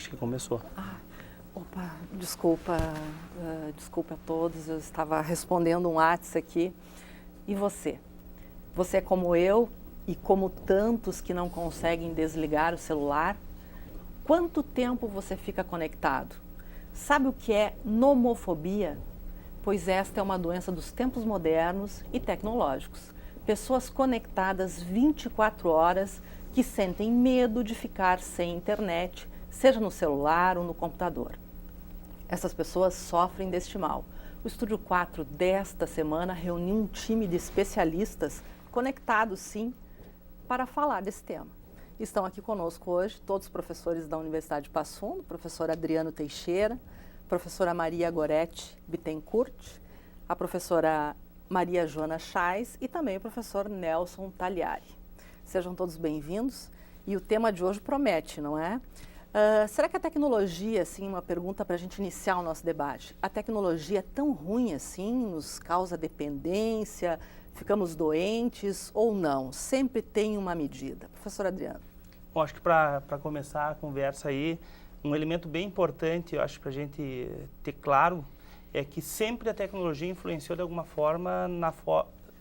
Acho que começou. Opa, desculpa, desculpa a todos, eu estava respondendo um WhatsApp aqui. E você? Você é como eu e como tantos que não conseguem desligar o celular? Quanto tempo você fica conectado? Sabe o que é nomofobia? Pois esta é uma doença dos tempos modernos e tecnológicos. Pessoas conectadas 24 horas que sentem medo de ficar sem internet, seja no celular ou no computador. Essas pessoas sofrem deste mal. O Estúdio 4 desta semana reuniu um time de especialistas conectados, sim, para falar desse tema. Estão aqui conosco hoje todos os professores da Universidade de Passo Fundo, professor Adriano Teixeira, professora Maria Goretti Bittencourt, a professora Maria Joana Chais e também o professor Nelson Tagliari. Sejam todos bem-vindos e o tema de hoje promete, não é? Será que a tecnologia, assim, uma pergunta para a gente iniciar o nosso debate, a tecnologia é tão ruim assim, nos causa dependência, ficamos doentes ou não? Sempre tem uma medida. Professor Adriano. Bom, acho que para começar a conversa aí, um elemento bem importante, eu acho, para a gente ter claro, é que sempre a tecnologia influenciou de alguma forma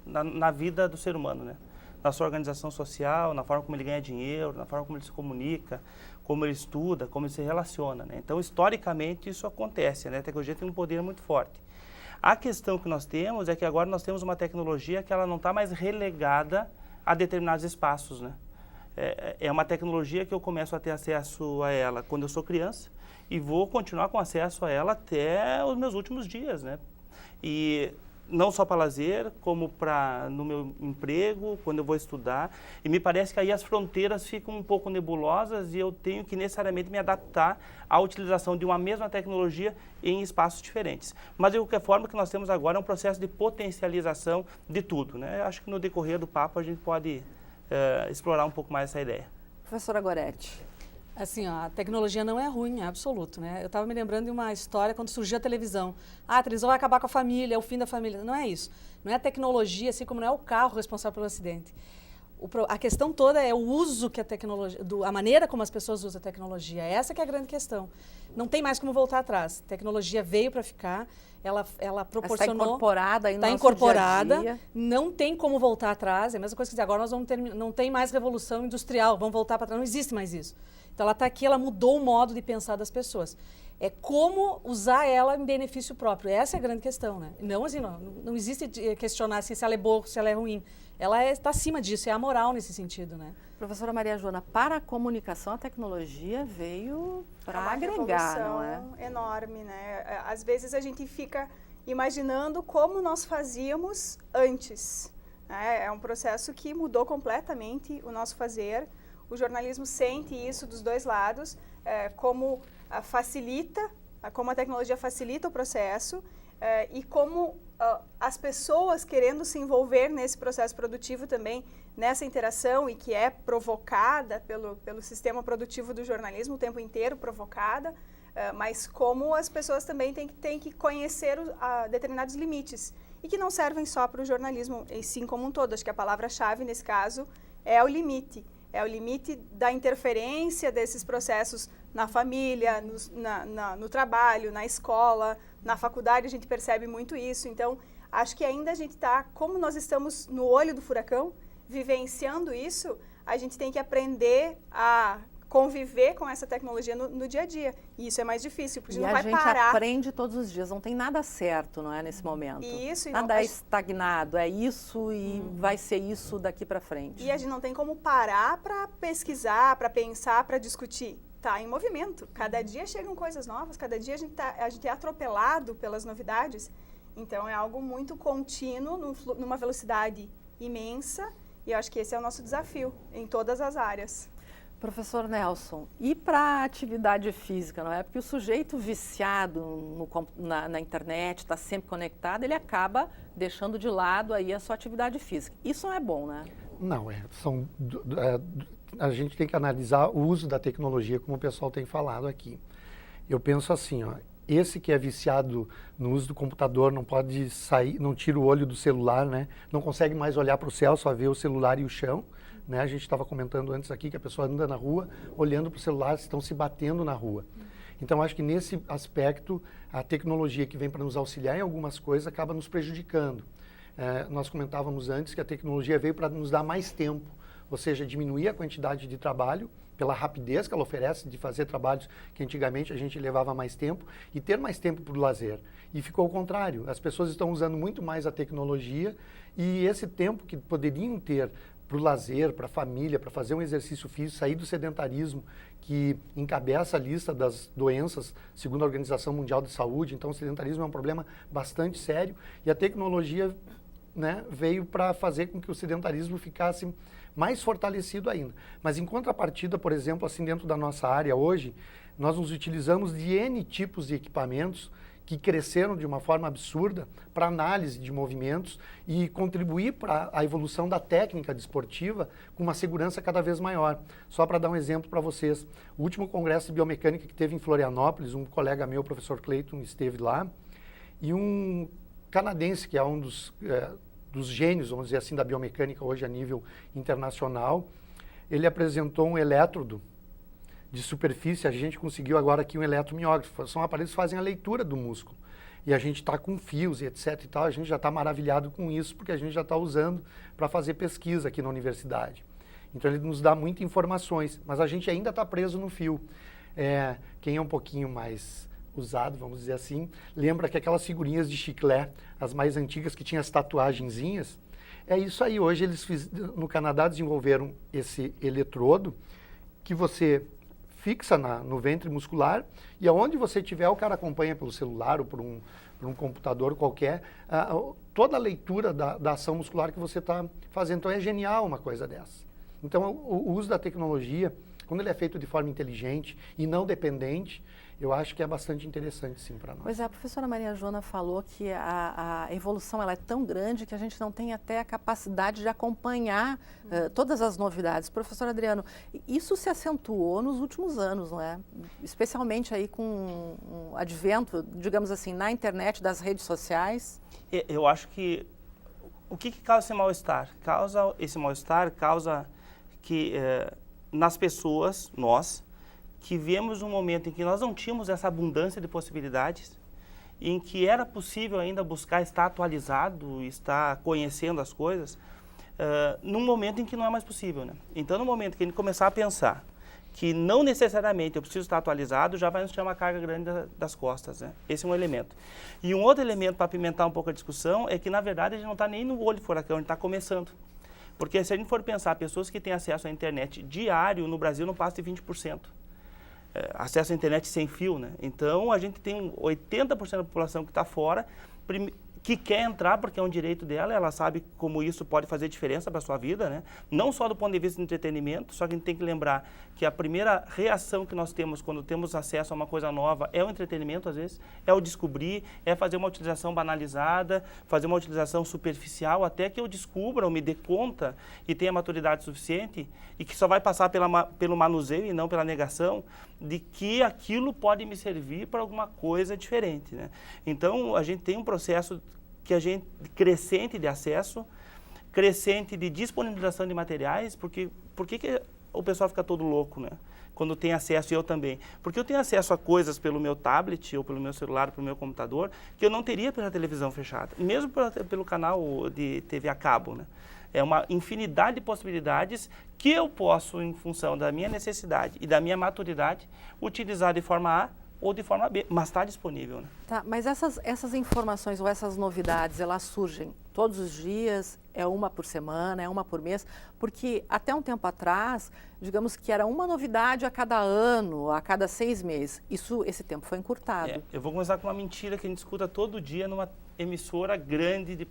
na vida do ser humano, né? Na sua organização social, na forma como ele ganha dinheiro, na forma como ele se comunica, como ele estuda, como ele se relaciona, né? Então, historicamente, isso acontece, né? A tecnologia tem um poder muito forte. A questão que nós temos é que agora nós temos uma tecnologia que ela não está mais relegada a determinados espaços, né? É uma tecnologia que eu começo a ter acesso a ela quando eu sou criança e vou continuar com acesso a ela até os meus últimos dias, né? E não só para lazer, como no meu emprego, quando eu vou estudar. E me parece que aí as fronteiras ficam um pouco nebulosas e eu tenho que necessariamente me adaptar à utilização de uma mesma tecnologia em espaços diferentes. Mas, de qualquer forma, o que nós temos agora é um processo de potencialização de tudo, né? Acho que no decorrer do papo a gente pode explorar um pouco mais essa ideia. Professora Goretti. Assim, ó, a tecnologia não é ruim, é absoluto, né? Eu estava me lembrando de uma história quando surgiu a televisão. A televisão vai acabar com a família, é o fim da família. Não é isso. Não é a tecnologia, assim como não é o carro responsável pelo acidente. A questão toda é o uso que a tecnologia, a maneira como as pessoas usam a tecnologia. Essa que é a grande questão. Não tem mais como voltar atrás. A tecnologia veio para ficar, ela proporcionou... Está incorporada aí no nosso incorporada, dia a dia. não tem como voltar atrás. É a mesma coisa que dizer, agora nós vamos não tem mais revolução industrial, vamos voltar para trás. Não existe mais isso. Então, ela está aqui, ela mudou o modo de pensar das pessoas. É como usar ela em benefício próprio. Essa é a grande questão, né? Não, assim, não existe questionar se ela é boa ou se ela é ruim. Ela está acima disso, é amoral nesse sentido, né? Professora Maria Joana, para a comunicação, a tecnologia veio para agregar, não é? É uma revolução enorme, né? Às vezes a gente fica imaginando como nós fazíamos antes, né? É um processo que mudou completamente o nosso fazer. O jornalismo sente isso dos dois lados, como a tecnologia facilita o processo e como as pessoas querendo se envolver nesse processo produtivo também, nessa interação e que é provocada pelo sistema produtivo do jornalismo o tempo inteiro, provocada, mas como as pessoas também têm que conhecer determinados limites e que não servem só para o jornalismo, e sim como um todo. Acho que a palavra-chave nesse caso é o limite. É o limite da interferência desses processos na família, no trabalho, na escola, na faculdade, a gente percebe muito isso. Então, acho que ainda a gente está, como nós estamos no olho do furacão, vivenciando isso, a gente tem que aprender a conviver com essa tecnologia no dia a dia. E isso é mais difícil, porque não vai parar. E a gente aprende todos os dias, não tem nada certo, não é, nesse momento. Isso. Nada é estagnado, é isso e vai ser isso daqui para frente. E a gente não tem como parar para pesquisar, para pensar, para discutir. Está em movimento. Cada dia chegam coisas novas, cada dia a gente é atropelado pelas novidades. Então, é algo muito contínuo, numa velocidade imensa. E eu acho que esse é o nosso desafio em todas as áreas. Professor Nelson, e para a atividade física, não é? Porque o sujeito viciado na internet, está sempre conectado, ele acaba deixando de lado aí a sua atividade física. Isso não é bom, né? Não, a gente tem que analisar o uso da tecnologia, como o pessoal tem falado aqui. Eu penso assim, ó, esse que é viciado no uso do computador não pode sair, não tira o olho do celular, né? Não consegue mais olhar para o céu, só vê o celular e o chão. né? A gente estava comentando antes aqui que a pessoa anda na rua, olhando para o celular, estão se batendo na rua. Então, acho que nesse aspecto, a tecnologia que vem para nos auxiliar em algumas coisas acaba nos prejudicando. Nós comentávamos antes que a tecnologia veio para nos dar mais tempo, ou seja, diminuir a quantidade de trabalho, pela rapidez que ela oferece de fazer trabalhos que antigamente a gente levava mais tempo, e ter mais tempo para o lazer. E ficou o contrário, as pessoas estão usando muito mais a tecnologia, e esse tempo que poderiam ter para o lazer, para a família, para fazer um exercício físico, sair do sedentarismo, que encabeça a lista das doenças, segundo a Organização Mundial de Saúde. Então, o sedentarismo é um problema bastante sério, e a tecnologia, né, veio para fazer com que o sedentarismo ficasse mais fortalecido ainda. Mas em contrapartida, por exemplo, assim dentro da nossa área hoje, nós nos utilizamos de N tipos de equipamentos que cresceram de uma forma absurda para análise de movimentos e contribuir para a evolução da técnica desportiva com uma segurança cada vez maior. Só para dar um exemplo para vocês, o último congresso de biomecânica que teve em Florianópolis, um colega meu, o professor Clayton, esteve lá, e um canadense, que é um dos gênios, vamos dizer assim, da biomecânica hoje a nível internacional, ele apresentou um elétrodo de superfície. A gente conseguiu agora aqui um eletromiógrafo. São aparelhos que fazem a leitura do músculo. E a gente está com fios e etc e tal, a gente já está maravilhado com isso, porque a gente já está usando para fazer pesquisa aqui na universidade. Então ele nos dá muitas informações, mas a gente ainda está preso no fio. Quem é um pouquinho mais usado, vamos dizer assim, lembra que aquelas figurinhas de chiclete, as mais antigas, que tinham as tatuagenzinhas, é isso aí. Hoje eles no Canadá desenvolveram esse eletrodo que você fixa no ventre muscular, e aonde você estiver, o cara acompanha pelo celular ou por um computador qualquer, toda a leitura da ação muscular que você está fazendo. Então é genial uma coisa dessa. Então o uso da tecnologia, quando ele é feito de forma inteligente e não dependente, eu acho que é bastante interessante, sim, para nós. Pois é, a professora Maria Joana falou que a evolução ela é tão grande que a gente não tem até a capacidade de acompanhar todas as novidades. Professor Adriano, isso se acentuou nos últimos anos, não é? Especialmente aí com o advento, digamos assim, na internet, das redes sociais. Eu acho que o que causa esse mal-estar? Esse mal-estar causa que nas pessoas, nós, que vemos um momento em que nós não tínhamos essa abundância de possibilidades, em que era possível ainda buscar estar atualizado, estar conhecendo as coisas, num momento em que não é mais possível, né? Então, no momento que a gente começar a pensar que não necessariamente eu preciso estar atualizado, já vai nos tirar uma carga grande das costas, né? Esse é um elemento. E um outro elemento para apimentar um pouco a discussão é que, na verdade, a gente não está nem no olho do furacão, a gente está começando. Porque se a gente for pensar, pessoas que têm acesso à internet diário no Brasil não passa de 20%. Acesso à internet sem fio, né? Então, a gente tem 80% da população que está fora, que quer entrar porque é um direito dela, ela sabe como isso pode fazer diferença para a sua vida, né? Não só do ponto de vista do entretenimento, só que a gente tem que lembrar que a primeira reação que nós temos quando temos acesso a uma coisa nova é o entretenimento, às vezes, é o descobrir, é fazer uma utilização banalizada, fazer uma utilização superficial, até que eu descubra ou me dê conta e tenha maturidade suficiente, e que só vai passar pelo manuseio e não pela negação, de que aquilo pode me servir para alguma coisa diferente, né? Então, a gente tem um processo crescente de acesso, crescente de disponibilização de materiais, porque por que o pessoal fica todo louco, né? Quando tem acesso, e eu também. Porque eu tenho acesso a coisas pelo meu tablet, ou pelo meu celular, pelo meu computador, que eu não teria pela televisão fechada, mesmo pelo canal de TV a cabo, né? É uma infinidade de possibilidades que eu posso, em função da minha necessidade e da minha maturidade, utilizar de forma A ou de forma B, mas está disponível, né? Tá, mas essas informações ou essas novidades, elas surgem todos os dias, é uma por semana, é uma por mês? Porque até um tempo atrás, digamos que era uma novidade a cada ano, a cada 6 meses. Esse tempo foi encurtado. Eu vou começar com uma mentira que a gente escuta todo dia numa emissora grande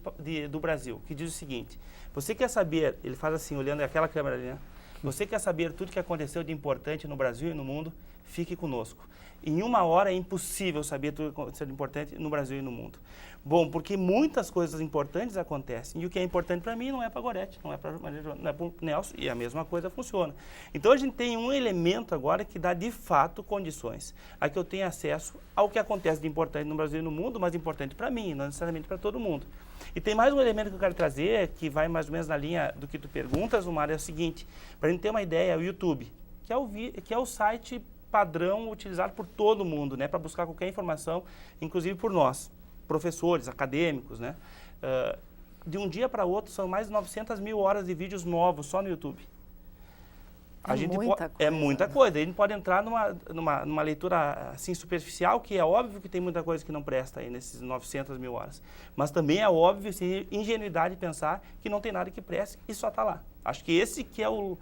do Brasil, que diz o seguinte: você quer saber, ele faz assim, olhando aquela câmera ali, né? Você quer saber tudo que aconteceu de importante no Brasil e no mundo? fique conosco. Em 1 hora é impossível saber tudo que está acontecendo importante no Brasil e no mundo. Bom, porque muitas coisas importantes acontecem e o que é importante para mim não é para a Gorete, não é para o Nelson e a mesma coisa funciona. Então a gente tem um elemento agora que dá de fato condições a que eu tenha acesso ao que acontece de importante no Brasil e no mundo, mas importante para mim, não necessariamente para todo mundo. E tem mais um elemento que eu quero trazer, que vai mais ou menos na linha do que tu perguntas, Omar, é o seguinte, para a gente ter uma ideia, é o YouTube, que é o site padrão utilizado por todo mundo, né, para buscar qualquer informação, inclusive por nós, professores, acadêmicos, né? De um dia para outro são mais de 900 mil horas de vídeos novos só no YouTube. É muita coisa. A gente pode entrar numa leitura assim superficial, que é óbvio que tem muita coisa que não presta aí nesses 900 mil horas. Mas também é óbvio, assim, ingenuidade pensar que não tem nada que preste e só está lá. Acho que esse que é o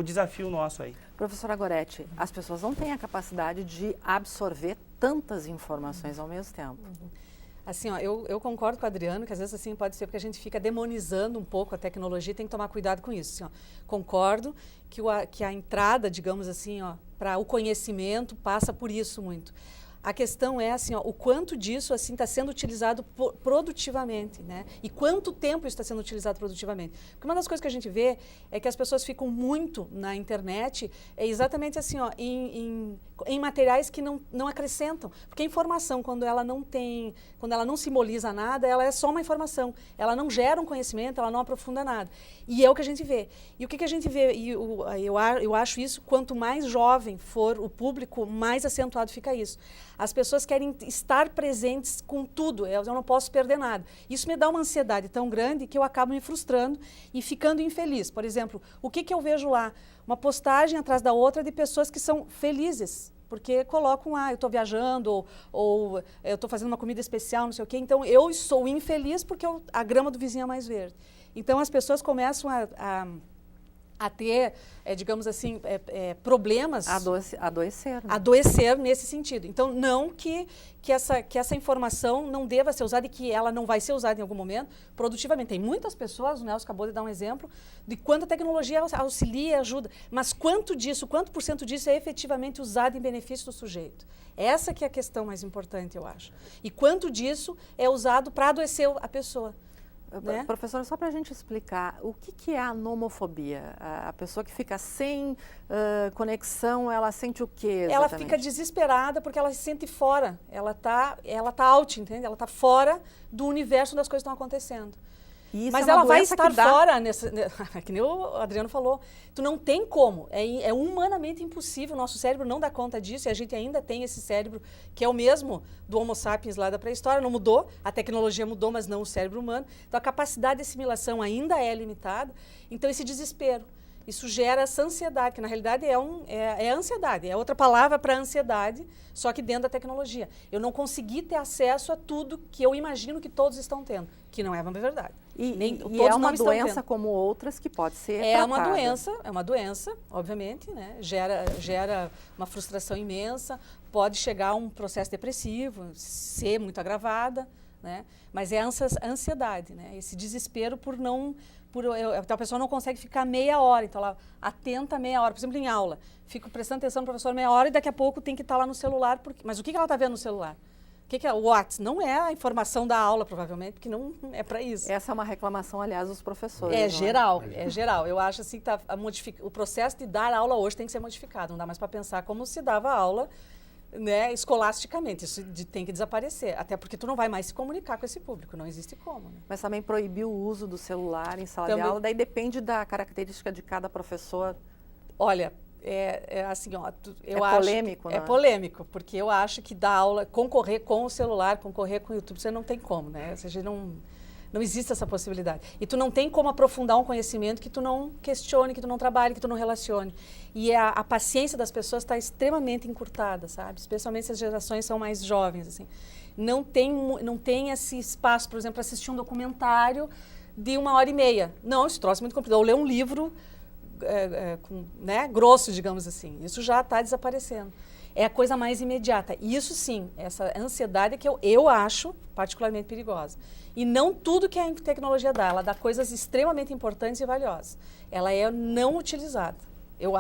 desafio nosso aí. Professora Gorete, as pessoas não têm a capacidade de absorver tantas informações ao mesmo tempo. Assim, ó, eu concordo com o Adriano, que às vezes assim pode ser porque a gente fica demonizando um pouco a tecnologia e tem que tomar cuidado com isso. Assim, ó. Concordo que a entrada, digamos assim, para o conhecimento passa por isso muito. A questão é assim, ó, o quanto disso assim está sendo utilizado produtivamente, né? E quanto tempo isso está sendo utilizado produtivamente? Porque uma das coisas que a gente vê é que as pessoas ficam muito na internet, é exatamente assim, ó, em materiais que não acrescentam. Porque a informação, quando ela não simboliza nada, ela é só uma informação. Ela não gera um conhecimento, ela não aprofunda nada. E é o que a gente vê. E o que a gente vê? E eu acho isso, quanto mais jovem for o público, mais acentuado fica isso. As pessoas querem estar presentes com tudo, eu não posso perder nada. Isso me dá uma ansiedade tão grande que eu acabo me frustrando e ficando infeliz. Por exemplo, o que eu vejo lá? Uma postagem atrás da outra de pessoas que são felizes, porque colocam, eu estou viajando, ou eu estou fazendo uma comida especial, não sei o quê. Então, eu sou infeliz porque a grama do vizinho é mais verde. Então, as pessoas começam a ter, digamos assim, problemas... Adoecer nesse sentido. Então, não que essa informação não deva ser usada e que ela não vai ser usada em algum momento produtivamente. Tem muitas pessoas, o Nelson acabou de dar um exemplo, de quanto a tecnologia auxilia e ajuda, mas quanto por cento disso é efetivamente usado em benefício do sujeito? Essa que é a questão mais importante, eu acho. E quanto disso é usado para adoecer a pessoa? Né? Professora, só para a gente explicar, o que é a nomofobia? A pessoa que fica sem conexão, ela sente o quê exatamente? Ela fica desesperada porque ela se sente fora. Ela tá out, entende? Ela está fora do universo das coisas que estão acontecendo. Mas ela vai estar fora, que nem o Adriano falou. Tu não tem como, é humanamente impossível, o nosso cérebro não dá conta disso, e a gente ainda tem esse cérebro que é o mesmo do Homo sapiens lá da pré-história, não mudou, a tecnologia mudou, mas não o cérebro humano. Então a capacidade de assimilação ainda é limitada, então esse desespero. Isso gera essa ansiedade, que na realidade é ansiedade, é outra palavra para ansiedade, só que dentro da tecnologia. Eu não consegui ter acesso a tudo que eu imagino que todos estão tendo, que não é uma verdade. E é uma doença como outras que pode ser tratada. É uma doença, obviamente, né? Gera uma frustração imensa, pode chegar a um processo depressivo, ser muito agravada, né? Mas é a ansiedade, né? Esse desespero então a pessoa não consegue ficar meia hora, então ela atenta meia hora, por exemplo, em aula. Fico prestando atenção no professor meia hora e daqui a pouco tem que estar lá no celular. Mas o que ela está vendo no celular? O que é o WhatsApp? Não é a informação da aula, provavelmente, porque não é para isso. Essa é uma reclamação, aliás, dos professores. É geral. Eu acho assim que o processo de dar aula hoje tem que ser modificado. Não dá mais para pensar como se dava aula, né, escolasticamente. Isso tem que desaparecer, até porque tu não vai mais se comunicar com esse público, não existe como. Né? Mas também proibir o uso do celular em sala de aula, daí depende da característica de cada professor. Olha, assim, eu acho polêmico, né? É polêmico, porque eu acho que dar aula, concorrer com o celular, concorrer com o YouTube, você não tem como, né? Ou seja, não existe essa possibilidade. E tu não tem como aprofundar um conhecimento que tu não questione, que tu não trabalhe, que tu não relacione. E a paciência das pessoas está extremamente encurtada, sabe? Especialmente se as gerações são mais jovens, assim. Não tem esse espaço, por exemplo, para assistir um documentário de 1h30. Não, esse troço é muito complicado. Ou ler um livro grosso, digamos assim. Isso já está desaparecendo. É a coisa mais imediata. E isso sim, essa ansiedade é que eu acho particularmente perigosa. E não tudo que a tecnologia dá. Ela dá coisas extremamente importantes e valiosas. Ela é não utilizada. Eu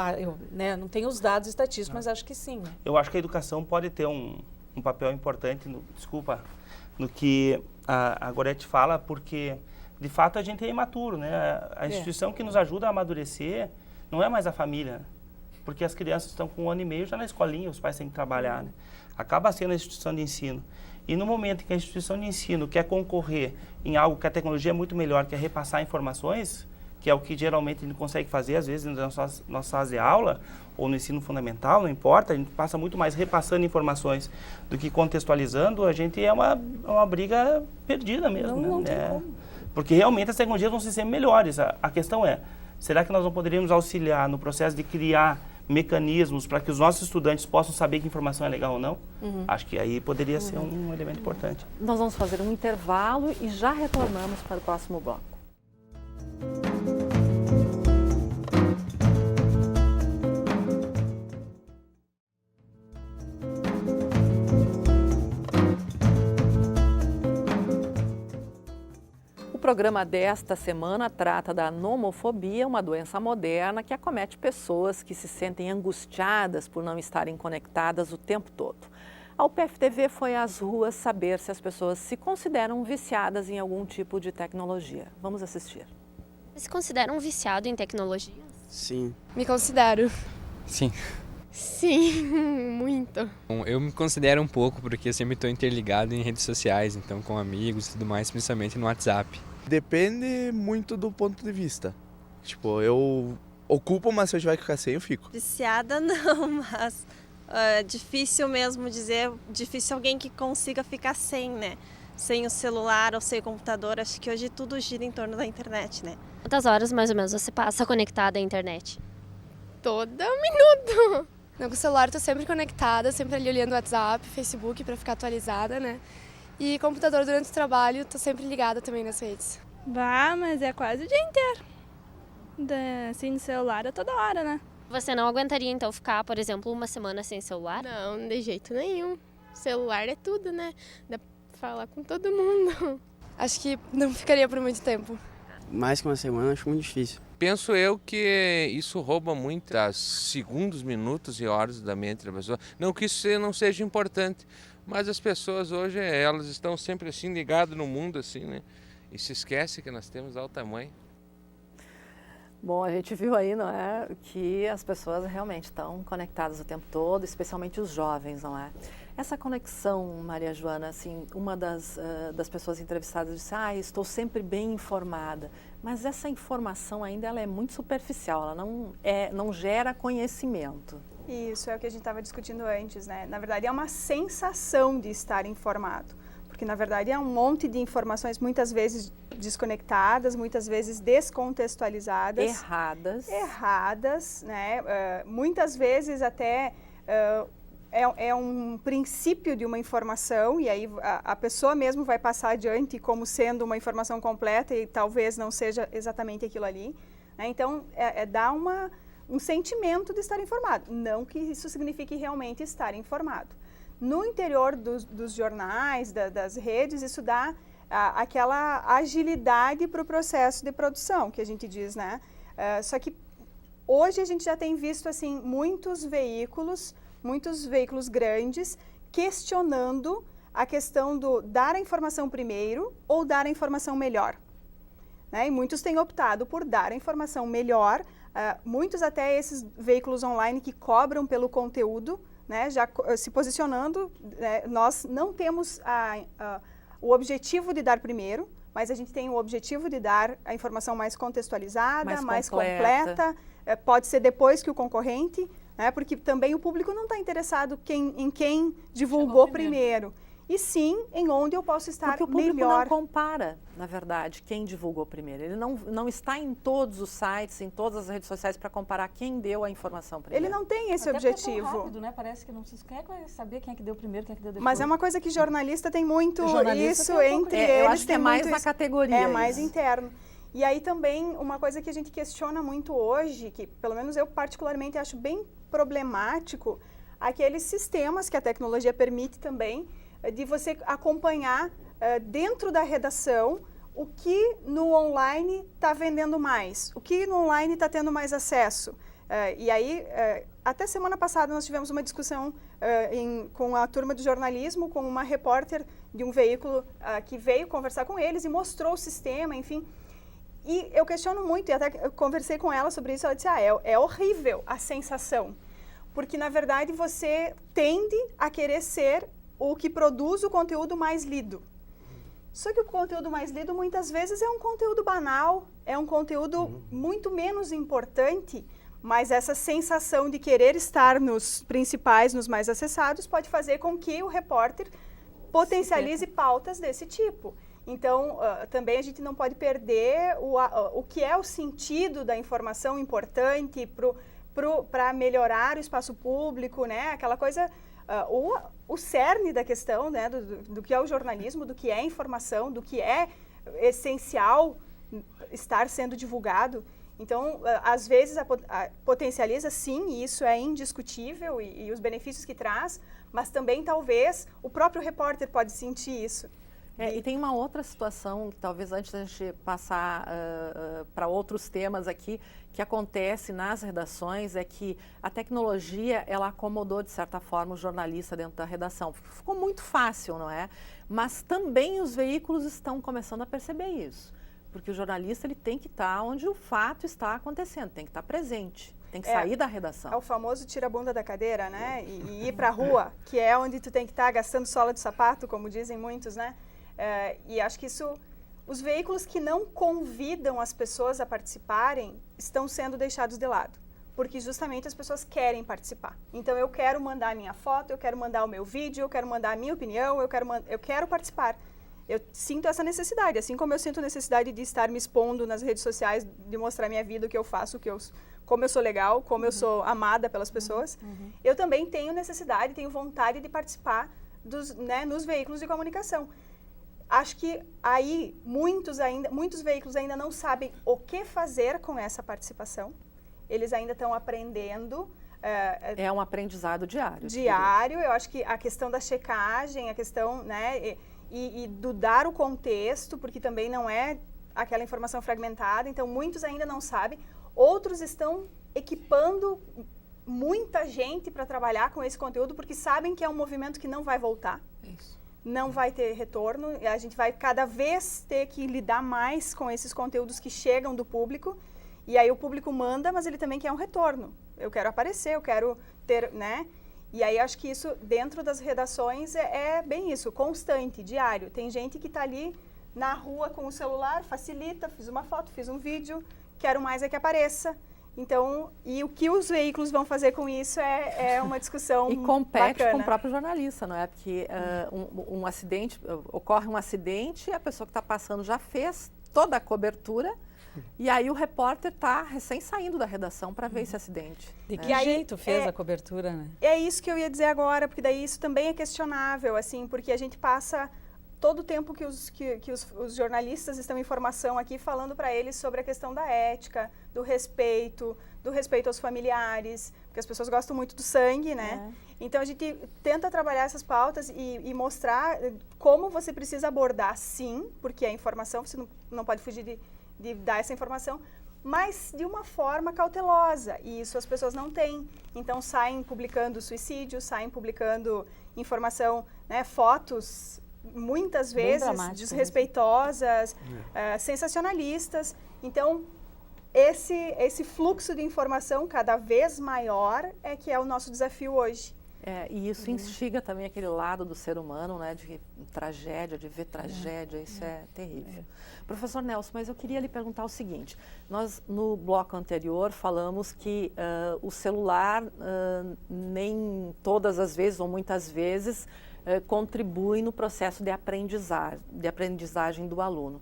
né, não tenho os dados estatísticos, mas acho que sim. Né? Eu acho que a educação pode ter um papel importante, no que a Gorete fala, porque, de fato, a gente é imaturo, né? A instituição que nos ajuda a amadurecer não é mais a família, porque as crianças estão com 1 ano e meio já na escolinha, os pais têm que trabalhar, né? Acaba sendo a instituição de ensino. E no momento em que a instituição de ensino quer concorrer em algo que a tecnologia é muito melhor, que é repassar informações, que é o que geralmente a gente consegue fazer, às vezes, na nossa sala de aula, ou no ensino fundamental, não importa, a gente passa muito mais repassando informações do que contextualizando, a gente é uma briga perdida mesmo. Não né? tem como. Porque realmente as tecnologias vão ser sempre melhores. A questão é, será que nós não poderíamos auxiliar no processo de criar mecanismos para que os nossos estudantes possam saber que informação é legal ou não? Acho que aí poderia ser um elemento importante. Nós vamos fazer um intervalo e já retornamos para o próximo bloco. O programa desta semana trata da nomofobia, uma doença moderna que acomete pessoas que se sentem angustiadas por não estarem conectadas o tempo todo. A UPF-TV foi às ruas saber se as pessoas se consideram viciadas em algum tipo de tecnologia. Vamos assistir. Se considera um viciado em tecnologia? Sim. Me considero. Sim. Sim, muito. Bom, eu me considero um pouco porque eu sempre estou interligado em redes sociais, então com amigos e tudo mais, principalmente no WhatsApp. Depende muito do ponto de vista. Tipo, eu ocupo, mas se eu tiver que ficar sem, eu fico. Viciada não, mas é difícil mesmo dizer, difícil alguém que consiga ficar sem, né? Sem o celular ou sem o computador, acho que hoje tudo gira em torno da internet, né? Quantas horas mais ou menos você passa conectada à internet? Todo minuto. Com o celular tô sempre conectada, sempre ali olhando o WhatsApp, Facebook para ficar atualizada, né? E computador durante o trabalho, tô sempre ligada também nas redes. Bah, mas é quase o dia inteiro. Assim, no celular é toda hora, né? Você não aguentaria então ficar, por exemplo, 1 semana sem celular? Não, de jeito nenhum. Celular é tudo, né? Dá pra falar com todo mundo. Acho que não ficaria por muito tempo. Mais que 1 semana, acho muito difícil. Penso eu que isso rouba muitos segundos, minutos e horas da mente da pessoa. Não que isso não seja importante, mas as pessoas hoje, elas estão sempre assim ligadas no mundo, assim, né? E se esquece que nós temos ao tamanho. Bom, a gente viu aí, não é, que as pessoas realmente estão conectadas o tempo todo, especialmente os jovens, não é? Essa conexão, Maria Joana, assim, uma das pessoas entrevistadas disse, estou sempre bem informada, mas essa informação ainda ela é muito superficial, ela não gera conhecimento. Isso é o que a gente estava discutindo antes, né? Na verdade, é uma sensação de estar informado, porque na verdade é um monte de informações, muitas vezes desconectadas, muitas vezes descontextualizadas. Erradas, né? Muitas vezes até é um princípio de uma informação e aí a pessoa mesmo vai passar adiante como sendo uma informação completa e talvez não seja exatamente aquilo ali. Né? Então, dá um sentimento de estar informado, não que isso signifique realmente estar informado. No interior dos jornais, das redes, isso dá aquela agilidade para o processo de produção, que a gente diz, né? Só que hoje a gente já tem visto, assim, muitos veículos grandes questionando a questão do dar a informação primeiro ou dar a informação melhor. Né? E muitos têm optado por dar a informação melhor, muitos até esses veículos online que cobram pelo conteúdo, né, já se posicionando, nós não temos o objetivo de dar primeiro, mas a gente tem o objetivo de dar a informação mais contextualizada, mais completa, pode ser depois que o concorrente, né, porque também o público não está interessado em quem divulgou primeiro. E sim, em onde eu posso estar melhor. Porque o público não compara, na verdade, quem divulgou primeiro. Ele não está em todos os sites, em todas as redes sociais para comparar quem deu a informação primeiro. Ele não tem esse Até objetivo. É tão rápido, né? Parece que não se quer saber quem é que deu primeiro, quem é que deu depois. Mas é uma coisa que jornalista tem muito isso entre eles. Eu acho que é mais na categoria. É mais interno. E aí também uma coisa que a gente questiona muito hoje, que pelo menos eu particularmente acho bem problemático, aqueles sistemas que a tecnologia permite também, de você acompanhar dentro da redação o que no online está vendendo mais, o que no online está tendo mais acesso. E aí, até semana passada nós tivemos uma discussão com a turma de jornalismo, com uma repórter de um veículo que veio conversar com eles e mostrou o sistema, enfim. E eu questiono muito, e até conversei com ela sobre isso, ela disse, é horrível a sensação, porque na verdade você tende a querer ser o que produz o conteúdo mais lido. Só que o conteúdo mais lido muitas vezes é um conteúdo banal, é um conteúdo muito menos importante, mas essa sensação de querer estar nos principais, nos mais acessados, pode fazer com que o repórter potencialize pautas desse tipo. Então, também a gente não pode perder o que é o sentido da informação importante para melhorar o espaço público, né? Aquela coisa, o cerne da questão, né? Do que é o jornalismo, do que é informação, do que é essencial estar sendo divulgado. Então, às vezes, potencializa, sim, e isso é indiscutível, e os benefícios que traz, mas também, talvez, o próprio repórter pode sentir isso. E tem uma outra situação, que talvez antes da gente passar para outros temas aqui, que acontece nas redações, é que a tecnologia, ela acomodou, de certa forma, o jornalista dentro da redação. Ficou muito fácil, não é? Mas também os veículos estão começando a perceber isso. Porque o jornalista ele tem que estar onde o fato está acontecendo, tem que estar presente, tem que sair da redação. É o famoso tira a bunda da cadeira, né? E ir para a rua, que é onde tu tem que estar gastando sola de sapato, como dizem muitos, né? E acho que isso, os veículos que não convidam as pessoas a participarem estão sendo deixados de lado, porque justamente as pessoas querem participar. Então eu quero mandar a minha foto, eu quero mandar o meu vídeo, eu quero mandar a minha opinião, eu quero participar. Eu sinto essa necessidade, assim como eu sinto necessidade de estar me expondo nas redes sociais, de mostrar minha vida, o que eu faço, como eu sou legal, como eu sou amada pelas pessoas. Eu também tenho necessidade, tenho vontade de participar nos veículos de comunicação. Acho que aí muitos veículos ainda não sabem o que fazer com essa participação. Eles ainda estão aprendendo. É um aprendizado diário. Diário, eu acho que a questão da checagem, a questão, né, e do dar o contexto, porque também não é aquela informação fragmentada, então muitos ainda não sabem. Outros estão equipando muita gente para trabalhar com esse conteúdo, porque sabem que é um movimento que não vai voltar. Isso. Não vai ter retorno, a gente vai cada vez ter que lidar mais com esses conteúdos que chegam do público, e aí o público manda, mas ele também quer um retorno. Eu quero aparecer, eu quero ter, né? E aí acho que isso, dentro das redações, é bem isso, constante, diário. Tem gente que está ali na rua com o celular, facilita, fiz uma foto, fiz um vídeo, quero mais é que apareça. Então, e o que os veículos vão fazer com isso é uma discussão e compete bacana. Com o próprio jornalista, não é? Porque ocorre um acidente, a pessoa que está passando já fez toda a cobertura, e aí o repórter está recém saindo da redação para ver esse acidente. De que jeito fez a cobertura, né? É isso que eu ia dizer agora, porque daí isso também é questionável, assim, porque a gente passa todo o tempo que os jornalistas estão em formação aqui falando para eles sobre a questão da ética, do respeito aos familiares, porque as pessoas gostam muito do sangue, né? Então a gente tenta trabalhar essas pautas e mostrar como você precisa abordar, sim, porque a informação, você não pode fugir de dar essa informação, mas de uma forma cautelosa, e isso as pessoas não têm. Então saem publicando suicídio, saem publicando informação, né, fotos muitas vezes desrespeitosas, sensacionalistas. Então esse fluxo de informação cada vez maior é que é o nosso desafio hoje. E isso instiga também aquele lado do ser humano, né, de tragédia, de ver tragédia, isso é terrível. Professor Nelson, mas eu queria lhe perguntar o seguinte, nós no bloco anterior falamos que o celular nem todas as vezes ou muitas vezes contribui no processo de aprendizagem do aluno.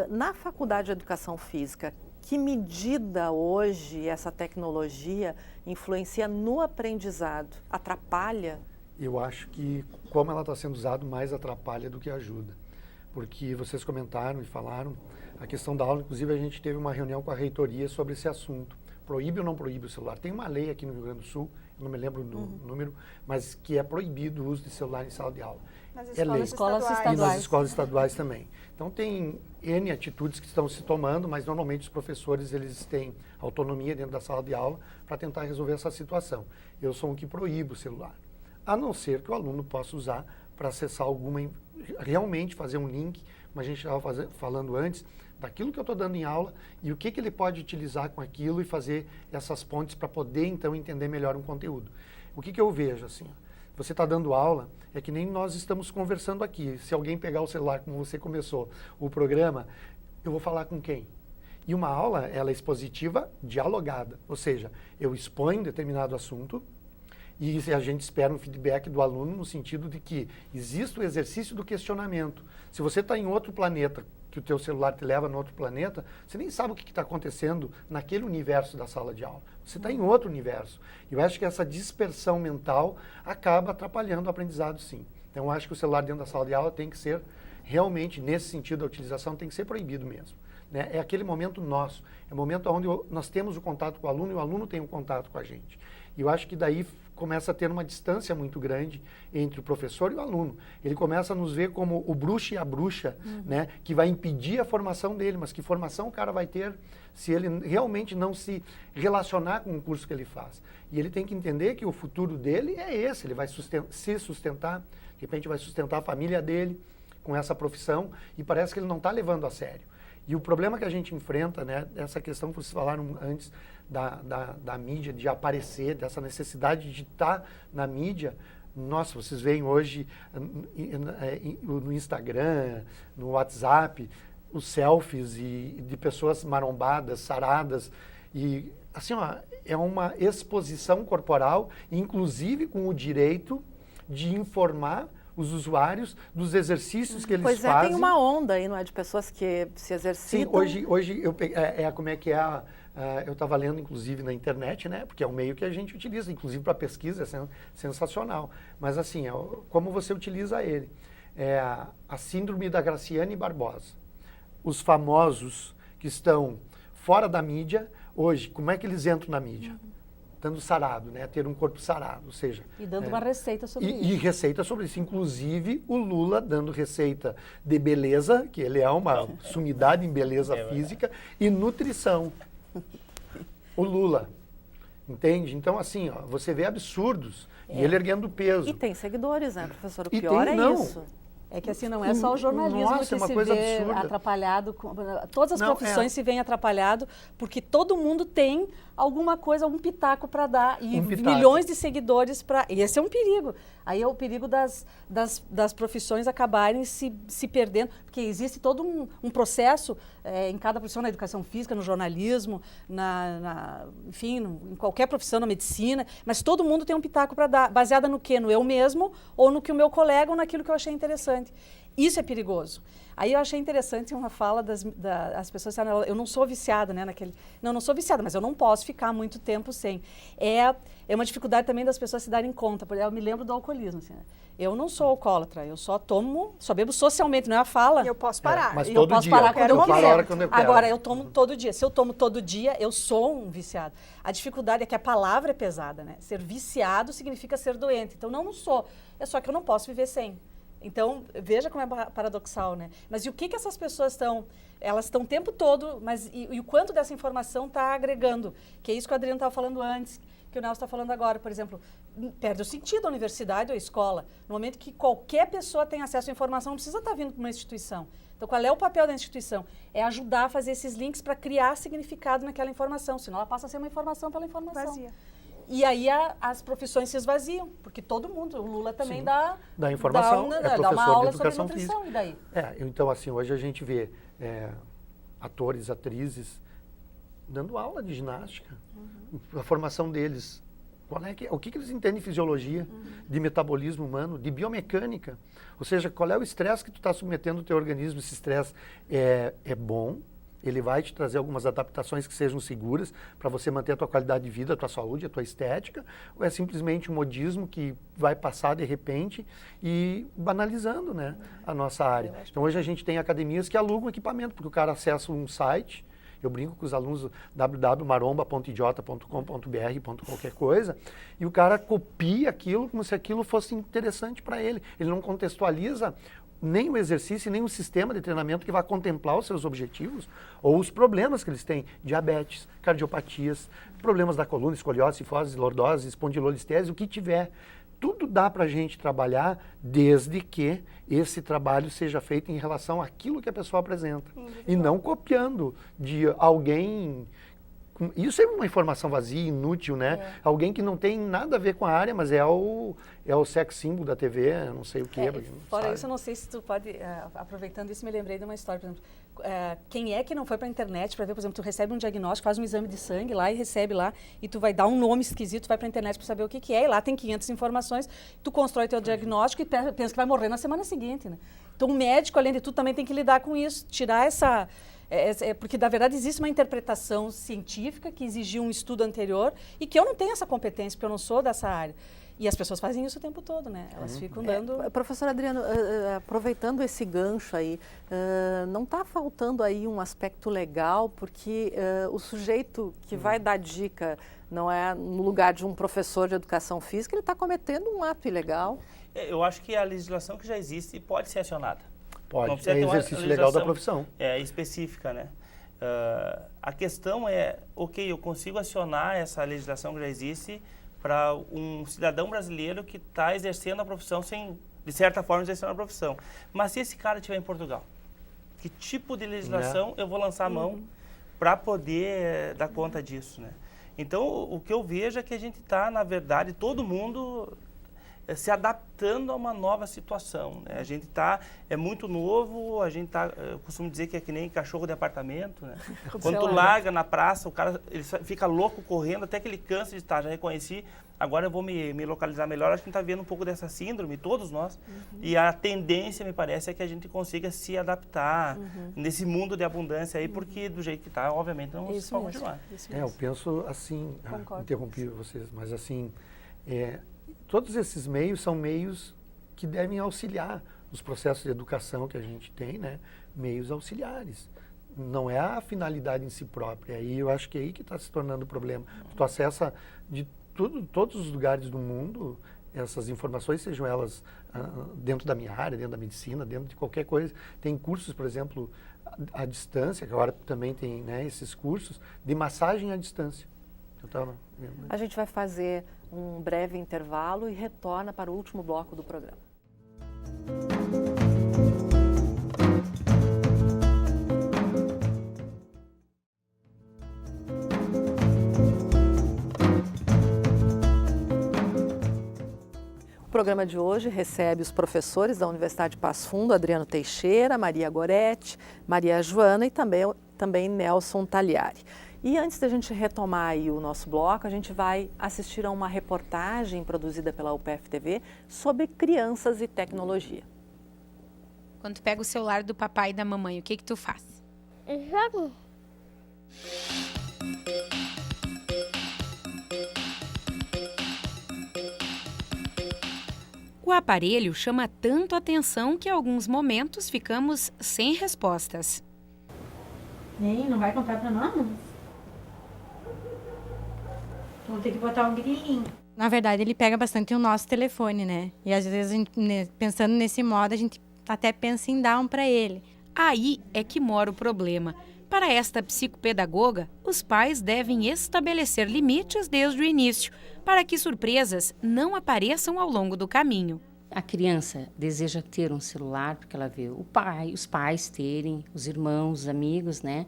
Na Faculdade de Educação Física, que medida hoje essa tecnologia influencia no aprendizado? Atrapalha? Eu acho que, como ela está sendo usada, mais atrapalha do que ajuda. Porque vocês comentaram e falaram a questão da aula, inclusive a gente teve uma reunião com a reitoria sobre esse assunto. Proíbe ou não proíbe o celular? Tem uma lei aqui no Rio Grande do Sul, não me lembro do número, mas que é proibido o uso de celular em sala de aula. Nas é lei. Escolas E nas estaduais. escolas estaduais também. Então tem N atitudes que estão se tomando, mas normalmente os professores eles têm autonomia dentro da sala de aula para tentar resolver essa situação. Eu sou um que proíbo o celular, a não ser que o aluno possa usar para acessar realmente fazer um link, como a gente estava falando antes, daquilo que eu estou dando em aula e o que ele pode utilizar com aquilo e fazer essas pontes para poder então entender melhor um conteúdo. O que eu vejo assim? Você está dando aula, é que nem nós estamos conversando aqui. Se alguém pegar o celular, como você começou o programa, eu vou falar com quem? E uma aula, ela é expositiva dialogada. Ou seja, eu exponho determinado assunto e a gente espera um feedback do aluno no sentido de que existe o exercício do questionamento. Se você está em outro planeta, que o teu celular te leva no outro planeta, você nem sabe o que está acontecendo naquele universo da sala de aula. Você está em outro universo. E eu acho que essa dispersão mental acaba atrapalhando o aprendizado, sim. Então, eu acho que o celular dentro da sala de aula tem que ser, realmente, nesse sentido, a utilização tem que ser proibido mesmo. Né? É aquele momento nosso. É o momento onde nós temos o contato com o aluno e o aluno tem o contato com a gente. E eu acho que daí começa a ter uma distância muito grande entre o professor e o aluno. Ele começa a nos ver como o bruxo e a bruxa, né, que vai impedir a formação dele. Mas que formação o cara vai ter se ele realmente não se relacionar com o curso que ele faz? E ele tem que entender que o futuro dele é esse. Ele vai se sustentar, de repente vai sustentar a família dele com essa profissão e parece que ele não está levando a sério. E o problema que a gente enfrenta, né, essa questão que vocês falaram antes da mídia, de aparecer, dessa necessidade de estar na mídia. Nossa, vocês veem hoje no Instagram, no WhatsApp, os selfies de pessoas marombadas, saradas. E, assim, ó, é uma exposição corporal, inclusive com o direito de informar os usuários dos exercícios que eles fazem. Pois é, tem uma onda aí, não é, de pessoas que se exercitam. Sim, hoje eu como é que é eu estava lendo, inclusive, na internet, né? Porque é um meio que a gente utiliza, inclusive para pesquisa, é sensacional. Mas, assim, como você utiliza ele? É a síndrome da Graciane Barbosa. Os famosos que estão fora da mídia, hoje, como é que eles entram na mídia? Estando sarado, né? Ter um corpo sarado, ou seja... E dando uma receita sobre isso. E receita sobre isso. Inclusive, o Lula dando receita de beleza, que ele é uma sumidade em beleza física, e nutrição. O Lula. Entende? Então, assim, ó, você vê absurdos. E ele erguendo peso. E tem seguidores, né, professor? O pior é isso. É que assim, não é só o jornalismo que é uma se coisa vê absurda. Atrapalhado. Todas as profissões se veem atrapalhado porque todo mundo tem alguma coisa, algum pitaco para dar. E milhões de seguidores para... E esse é um perigo. Aí é o perigo das profissões acabarem se perdendo. Porque existe todo um processo em cada profissão, na educação física, no jornalismo, enfim, em qualquer profissão, na medicina. Mas todo mundo tem um pitaco para dar. Baseada no quê? No eu mesmo ou no que o meu colega ou naquilo que eu achei interessante. Isso é perigoso. Aí eu achei interessante uma fala das pessoas que eu não sou viciada, né? Não sou viciada, mas eu não posso ficar muito tempo sem. É uma dificuldade também das pessoas se darem conta. Eu me lembro do alcoolismo. Assim, né? Eu não sou alcoólatra, eu só bebo socialmente, não é a fala. E eu posso parar. Mas eu todo posso dia. parar quando eu quiser. Agora, eu tomo todo dia. Se eu tomo todo dia, eu sou um viciado. A dificuldade é que a palavra é pesada, né? Ser viciado significa ser doente. Então, não sou. É só que eu não posso viver sem. Então, veja como é paradoxal, né? Mas e o que essas pessoas estão... Elas estão o tempo todo, mas e o quanto dessa informação está agregando? Que é isso que o Adriano estava falando antes, que o Nelson está falando agora. Por exemplo, perde o sentido a universidade ou a escola. No momento que qualquer pessoa tem acesso à informação, não precisa estar vindo para uma instituição. Então, qual é o papel da instituição? É ajudar a fazer esses links para criar significado naquela informação, senão ela passa a ser uma informação pela informação. Vazia. E aí as profissões se esvaziam, porque todo mundo, o Lula também dá informação, dá uma aula sobre nutrição, física. E daí? Então, assim, hoje a gente vê atores, atrizes dando aula de ginástica, a formação deles. O que eles entendem de fisiologia, de metabolismo humano, de biomecânica? Ou seja, qual é o estresse que tu está submetendo o teu organismo? Esse estresse é bom, ele vai te trazer algumas adaptações que sejam seguras para você manter a tua qualidade de vida, a tua saúde, a tua estética, ou é simplesmente um modismo que vai passar de repente e banalizando, né, a nossa área. Então hoje a gente tem academias que alugam equipamento, porque o cara acessa um site Eu brinco com os alunos www.maromba.idiota.com.br, qualquer coisa, e o cara copia aquilo como se aquilo fosse interessante para ele. Ele não contextualiza nem o exercício, nem o sistema de treinamento que vai contemplar os seus objetivos ou os problemas que eles têm, diabetes, cardiopatias, problemas da coluna, escoliose, cifose, lordose, espondilolistese, o que tiver. Tudo dá para a gente trabalhar desde que esse trabalho seja feito em relação àquilo que a pessoa apresenta. E não copiando de alguém. Isso é uma informação vazia, inútil, né? Alguém que não tem nada a ver com a área, mas é o sex symbol da TV, não sei o quê. Fora isso, eu não sei se tu pode, aproveitando isso, me lembrei de uma história, por exemplo, quem é que não foi para a internet para ver, por exemplo, tu recebe um diagnóstico, faz um exame de sangue lá e recebe lá, e tu vai dar um nome esquisito, tu vai para a internet para saber o que é, e lá tem 500 informações, tu constrói teu diagnóstico e pensa que vai morrer na semana seguinte, né? Então o médico, além de tudo, também tem que lidar com isso, tirar essa... porque, na verdade, existe uma interpretação científica que exigiu um estudo anterior e que eu não tenho essa competência, porque eu não sou dessa área. E as pessoas fazem isso o tempo todo, né? Elas ficam dando... Professor Adriano, aproveitando esse gancho aí, não está faltando aí um aspecto legal, porque o sujeito que vai dar dica, não é no lugar de um professor de educação física, ele está cometendo um ato ilegal. Eu acho que a legislação que já existe pode ser acionada. Pode, é exercício legal da profissão. É específica, né? A questão é, ok, eu consigo acionar essa legislação que já existe para um cidadão brasileiro que está exercendo a profissão sem, de certa forma, exercendo a profissão. Mas se esse cara estiver em Portugal, que tipo de legislação eu vou lançar a mão para poder dar conta disso, né? Então, o que eu vejo é que a gente está, na verdade, todo mundo se adaptando a uma nova situação, né? A gente está, é muito novo, a gente está, eu costumo dizer que é que nem cachorro de apartamento, né? Quando tu larga na praça, o cara ele fica louco correndo até que ele cansa de estar, já reconheci, agora eu vou me localizar melhor. Acho que a gente está vendo um pouco dessa síndrome, todos nós, e a tendência, me parece, é que a gente consiga se adaptar nesse mundo de abundância aí, porque do jeito que está, obviamente, não vamos continuar. Eu penso assim, interrompi vocês, mas assim, todos esses meios são meios que devem auxiliar os processos de educação que a gente tem, né? Meios auxiliares. Não é a finalidade em si própria. E eu acho que é aí que está se tornando o problema. Tu acessa de todos os lugares do mundo essas informações, sejam elas dentro da minha área, dentro da medicina, dentro de qualquer coisa. Tem cursos, por exemplo, à distância, que agora também tem, né, esses cursos de massagem à distância. A gente vai fazer um breve intervalo e retorna para o último bloco do programa. O programa de hoje recebe os professores da Universidade de Passo Fundo, Adriano Teixeira, Maria Goretti, Maria Joana e também Nelson Tagliari. E antes da gente retomar aí o nosso bloco, a gente vai assistir a uma reportagem produzida pela UPF-TV sobre crianças e tecnologia. Quando tu pega o celular do papai e da mamãe, o que tu faz? Jogo. O aparelho chama tanto a atenção que em alguns momentos ficamos sem respostas. Nem, não vai contar para nós? Vamos ter que botar um grilinho. Na verdade, ele pega bastante o nosso telefone, né? E às vezes, a gente, pensando nesse modo, a gente até pensa em dar um para ele. Aí é que mora o problema. Para esta psicopedagoga, os pais devem estabelecer limites desde o início, para que surpresas não apareçam ao longo do caminho. A criança deseja ter um celular porque ela vê os pais terem, os irmãos, os amigos, né?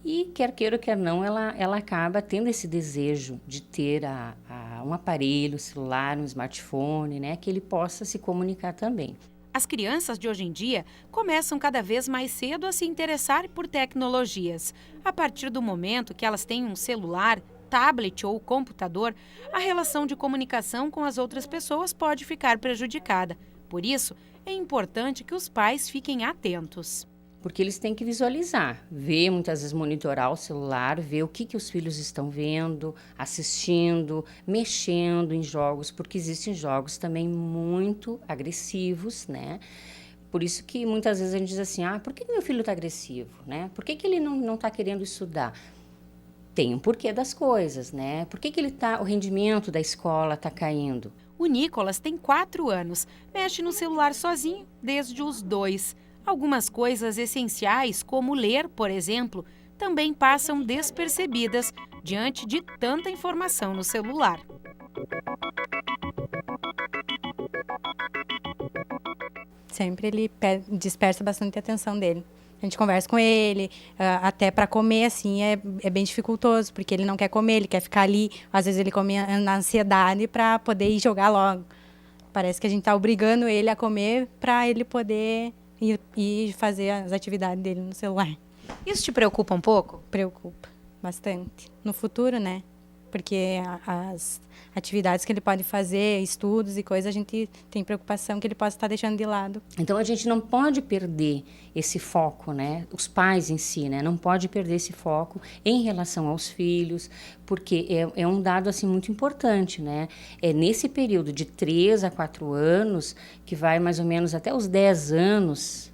E quer queira, quer não, ela acaba tendo esse desejo de ter um aparelho, celular, um smartphone, né? Que ele possa se comunicar também. As crianças de hoje em dia começam cada vez mais cedo a se interessar por tecnologias. A partir do momento que elas têm um celular, tablet ou computador, a relação de comunicação com as outras pessoas pode ficar prejudicada. Por isso, é importante que os pais fiquem atentos. Porque eles têm que visualizar, ver, muitas vezes monitorar o celular, ver o que os filhos estão vendo, assistindo, mexendo em jogos, porque existem jogos também muito agressivos, né? Por isso que muitas vezes a gente diz assim, por que meu filho está agressivo, né? Por que ele não está querendo estudar? Tem um porquê das coisas, né? Por que o rendimento da escola está caindo? O Nicolas tem 4 anos, mexe no celular sozinho desde os 2. Algumas coisas essenciais, como ler, por exemplo, também passam despercebidas diante de tanta informação no celular. Sempre ele dispersa bastante a atenção dele. A gente conversa com ele, até para comer, assim, é bem dificultoso, porque ele não quer comer, ele quer ficar ali. Às vezes ele come na ansiedade para poder ir jogar logo. Parece que a gente está obrigando ele a comer para ele poder ir fazer as atividades dele no celular. Isso te preocupa um pouco? Preocupa bastante. No futuro, né? Porque as atividades que ele pode fazer, estudos e coisas, a gente tem preocupação que ele possa estar deixando de lado. Então, a gente não pode perder esse foco, né? Os pais em si, né? Não pode perder esse foco em relação aos filhos, porque é um dado, assim, muito importante, né? É nesse período de 3 a 4 anos, que vai mais ou menos até os 10 anos,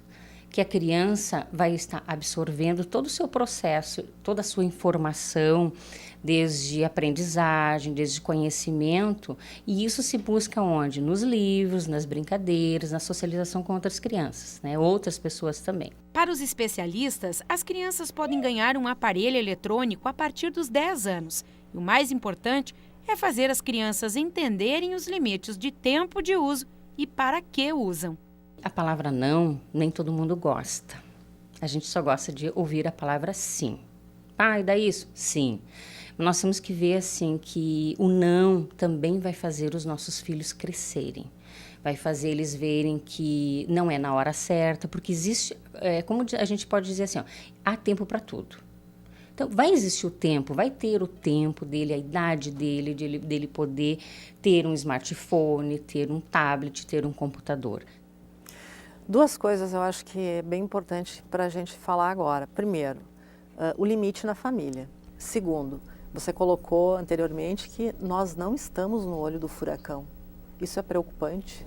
que a criança vai estar absorvendo todo o seu processo, toda a sua informação, desde aprendizagem, desde conhecimento, e isso se busca onde? Nos livros, nas brincadeiras, na socialização com outras crianças, né? Outras pessoas também. Para os especialistas, as crianças podem ganhar um aparelho eletrônico a partir dos 10 anos. E o mais importante é fazer as crianças entenderem os limites de tempo de uso e para que usam. A palavra não, nem todo mundo gosta. A gente só gosta de ouvir a palavra sim. Pai, dá isso? Sim. Nós temos que ver, assim, que o não também vai fazer os nossos filhos crescerem. Vai fazer eles verem que não é na hora certa, porque existe, como a gente pode dizer assim, há tempo para tudo. Então, vai existir o tempo, vai ter o tempo dele, a idade dele poder ter um smartphone, ter um tablet, ter um computador. 2 coisas eu acho que é bem importante para a gente falar agora. Primeiro, o limite na família. Segundo, você colocou anteriormente que nós não estamos no olho do furacão. Isso é preocupante?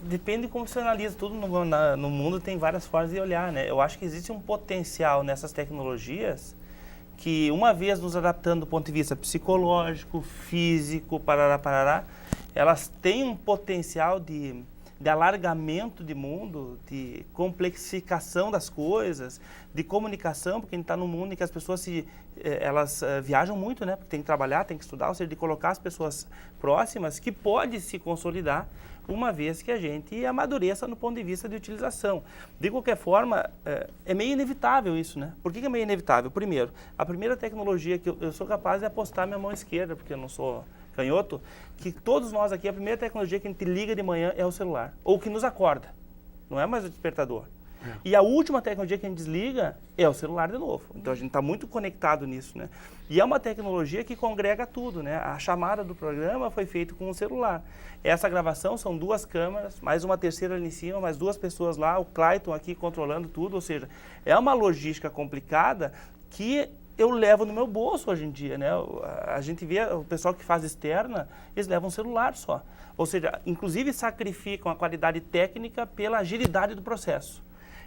Depende de como você analisa. Tudo no mundo tem várias formas de olhar, né? Eu acho que existe um potencial nessas tecnologias que, uma vez nos adaptando do ponto de vista psicológico, físico, parará, elas têm um potencial de alargamento de mundo, de complexificação das coisas, de comunicação, porque a gente está num mundo em que as pessoas elas viajam muito, né? Porque tem que trabalhar, tem que estudar, ou seja, de colocar as pessoas próximas, que pode se consolidar uma vez que a gente amadureça no ponto de vista de utilização. De qualquer forma, é meio inevitável isso, né? Por que é meio inevitável? Primeiro, a primeira tecnologia que eu sou capaz de apostar minha mão esquerda, porque eu não sou canhoto, que todos nós aqui, a primeira tecnologia que a gente liga de manhã é o celular, ou que nos acorda, não é mais o despertador. E a última tecnologia que a gente desliga é o celular de novo. Então a gente está muito conectado nisso, né? E é uma tecnologia que congrega tudo, né? A chamada do programa foi feita com o celular. Essa gravação são 2 câmeras, mais uma terceira ali em cima, mais 2 pessoas lá, o Clayton aqui controlando tudo, ou seja, é uma logística complicada que eu levo no meu bolso hoje em dia, né? A gente vê o pessoal que faz externa, eles levam um celular só. Ou seja, inclusive sacrificam a qualidade técnica pela agilidade do processo.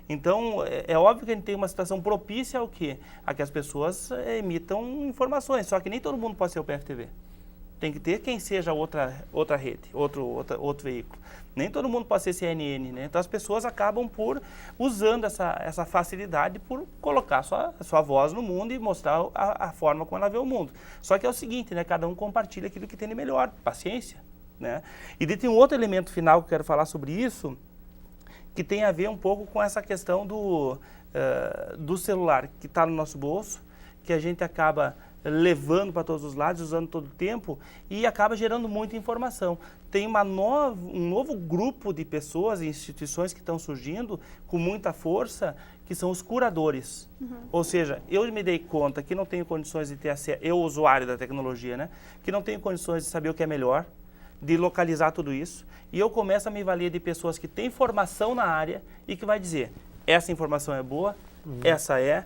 Então, é óbvio que a gente tem uma situação propícia ao quê? A que as pessoas emitam informações, só que nem todo mundo pode ser o PFTV. Tem que ter quem seja outra rede, outro veículo. Nem todo mundo pode ser CNN, né? Então as pessoas acabam por usando essa facilidade por colocar a sua voz no mundo e mostrar a forma como ela vê o mundo. Só que é o seguinte, né? Cada um compartilha aquilo que tem de melhor, paciência, né? E daí tem um outro elemento final que eu quero falar sobre isso, que tem a ver um pouco com essa questão do celular que está no nosso bolso, que a gente acaba levando para todos os lados, usando todo o tempo e acaba gerando muita informação. Tem um novo grupo de pessoas e instituições que estão surgindo com muita força, que são os curadores. Ou seja, eu me dei conta que não tenho condições de ter acesso, eu usuário da tecnologia, né? Que não tenho condições de saber o que é melhor, de localizar tudo isso, e eu começo a me valer de pessoas que têm formação na área e que vai dizer, essa informação é boa, essa é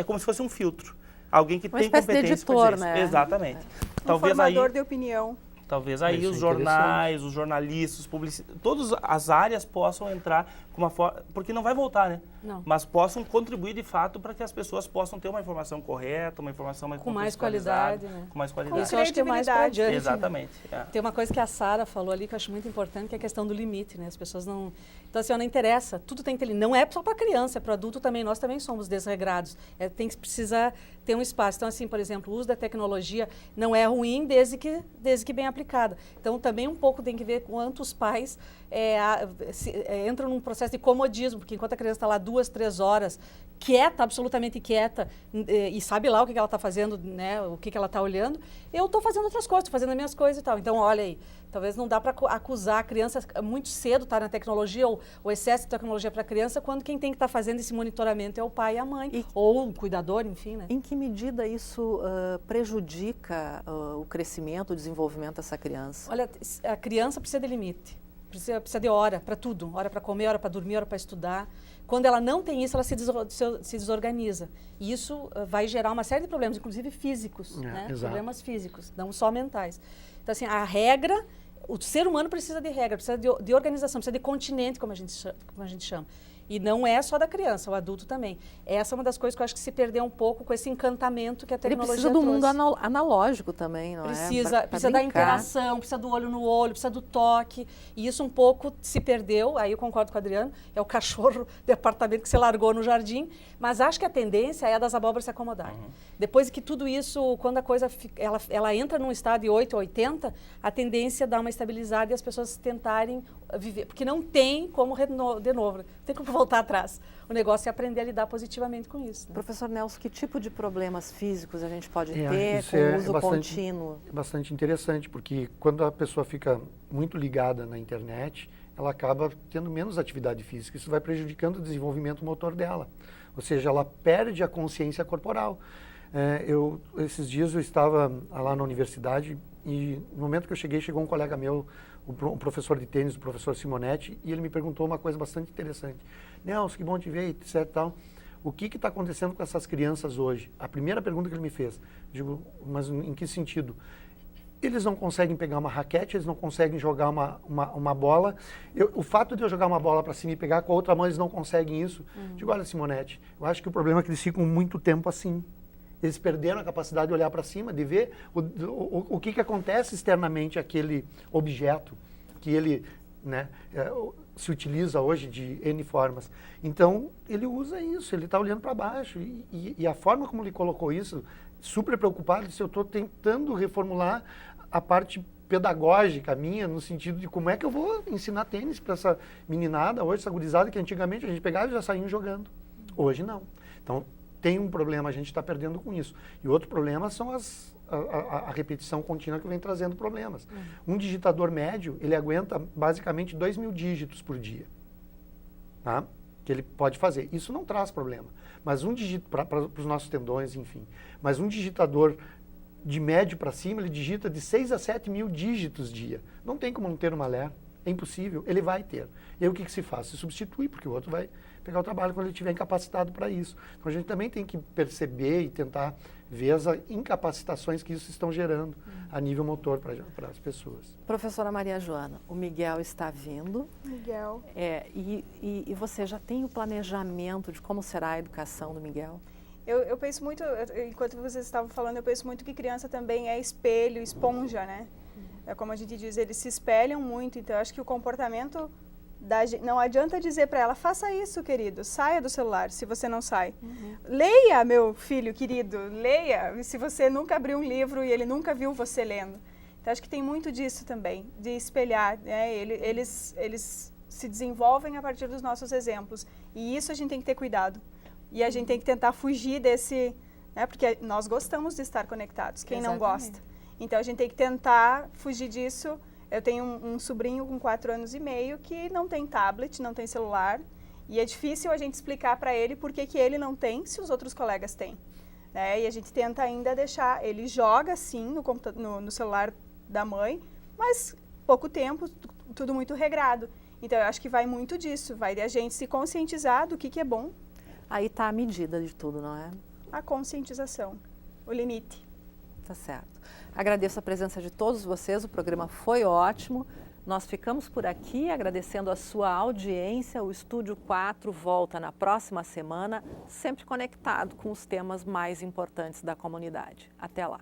como se fosse um filtro. Alguém que tem competência para dizer isso. né? Exatamente. Talvez formador de opinião. Talvez aí Isso os é jornais, os jornalistas, os publicitários, todas as áreas possam entrar com uma forma, porque não vai voltar, né? Não. Mas possam contribuir de fato para que as pessoas possam ter uma informação correta, uma informação mais com mais contextualizada, qualidade, né? com mais qualidade. Isso eu acho que é mais para adiante. Exatamente. Né? Tem uma coisa que a Sara falou ali que eu acho muito importante, que é a questão do limite, né? As pessoas não... Então, assim, não interessa, tudo tem que ter... Não é só para criança, é para adulto também, nós também somos desregrados. Precisa ter um espaço. Então, assim, por exemplo, o uso da tecnologia não é ruim desde que bem aplicada. Então, também um pouco tem que ver quanto os pais entram num processo de comodismo, porque enquanto a criança está lá 2, 3 horas, quieta, absolutamente quieta, e sabe lá o que ela está fazendo, né, o que ela está olhando, eu estou fazendo outras coisas, estou fazendo as minhas coisas e tal. Então, olha aí, talvez não dá para acusar a criança muito cedo, tá na tecnologia, ou o excesso de tecnologia para a criança, quando quem tem que estar fazendo esse monitoramento é o pai e a mãe, ou o cuidador, enfim, né? Em que medida isso prejudica o crescimento, o desenvolvimento dessa criança? Olha, a criança precisa de limite. Precisa de hora para tudo, hora para comer, hora para dormir, hora para estudar. Quando ela não tem isso, ela se desorganiza. E isso vai gerar uma série de problemas, inclusive físicos, né? Problemas físicos, não só mentais. Então, assim, a regra, o ser humano precisa de regra, precisa de organização, precisa de continente, como a gente chama. E não é só da criança, o adulto também. Essa é uma das coisas que eu acho que se perdeu um pouco com esse encantamento que a tecnologia trouxe. Ele precisa do mundo analógico também, não é? Precisa da interação, precisa do olho no olho, precisa do toque. E isso um pouco se perdeu, aí eu concordo com o Adriano, é o cachorro de apartamento que se largou no jardim, mas acho que a tendência é a das abóboras se acomodarem. Depois que tudo isso, quando a coisa ela entra num estado de 8 a 80, a tendência é dar uma estabilizada e as pessoas tentarem viver, porque não tem como de novo, não tem como voltar atrás. O negócio é aprender a lidar positivamente com isso. Né? Professor Nelson, que tipo de problemas físicos a gente pode ter com o uso contínuo? É bastante interessante, porque quando a pessoa fica muito ligada na internet, ela acaba tendo menos atividade física. Isso vai prejudicando o desenvolvimento motor dela. Ou seja, ela perde a consciência corporal. Esses dias eu estava lá na universidade e no momento que eu cheguei, chegou um colega meu, o professor de tênis, o professor Simonetti, e ele me perguntou uma coisa bastante interessante. Nelson, que bom te ver, etc. Tal. O que está acontecendo com essas crianças hoje? A primeira pergunta que ele me fez, digo, mas em que sentido? Eles não conseguem pegar uma raquete, eles não conseguem jogar uma bola. O fato de eu jogar uma bola para cima e pegar com a outra mão, eles não conseguem isso. Digo, olha, Simonetti, eu acho que o problema é que eles ficam muito tempo assim. Eles perderam a capacidade de olhar para cima, de ver o que acontece externamente àquele objeto que ele, né, se utiliza hoje de N formas. Então, ele usa isso, ele está olhando para baixo. E a forma como ele colocou isso, super preocupado, disse, eu estou tentando reformular a parte pedagógica minha, no sentido de como é que eu vou ensinar tênis para essa meninada hoje, essa gurizada que antigamente a gente pegava e já saía jogando. Hoje não. Então, tem um problema, a gente está perdendo com isso. E outro problema são a repetição contínua que vem trazendo problemas. Um digitador médio, ele aguenta basicamente 2.000 dígitos por dia, tá? Que ele pode fazer. Isso não traz problema. Mas para os nossos tendões, enfim. Mas um digitador de médio para cima, ele digita de 6 a 7.000 dígitos dia. Não tem como não ter uma ler. É impossível. Ele vai ter. E aí o que se faz? Se substitui, porque o outro vai pegar o trabalho quando ele estiver incapacitado para isso. Então a gente também tem que perceber e tentar ver as incapacitações que isso estão gerando a nível motor para as pessoas. Professora Maria Joana, o Miguel está vindo. Miguel. E você já tem o planejamento de como será a educação do Miguel? Eu penso muito, enquanto vocês estavam falando, eu penso muito que criança também é espelho, esponja, né? É como a gente diz, eles se espelham muito, então eu acho que o comportamento não adianta dizer para ela, faça isso, querido, saia do celular, se você não sai. Leia, meu filho querido, leia, se você nunca abriu um livro e ele nunca viu você lendo. Então, acho que tem muito disso também, de espelhar, né? Eles se desenvolvem a partir dos nossos exemplos. E isso a gente tem que ter cuidado. E a gente tem que tentar fugir desse, né? Porque nós gostamos de estar conectados, quem não gosta? Então, a gente tem que tentar fugir disso. Eu tenho um sobrinho com 4 anos e meio que não tem tablet, não tem celular, e é difícil a gente explicar para ele por que ele não tem, se os outros colegas têm. Né? E a gente tenta ainda deixar, ele joga sim no celular da mãe, mas pouco tempo, tudo muito regrado. Então eu acho que vai muito disso, vai de a gente se conscientizar do que é bom. Aí está a medida de tudo, não é? A conscientização, o limite. Tá certo. Agradeço a presença de todos vocês, o programa foi ótimo. Nós ficamos por aqui agradecendo a sua audiência. O Estúdio 4 volta na próxima semana, sempre conectado com os temas mais importantes da comunidade. Até lá.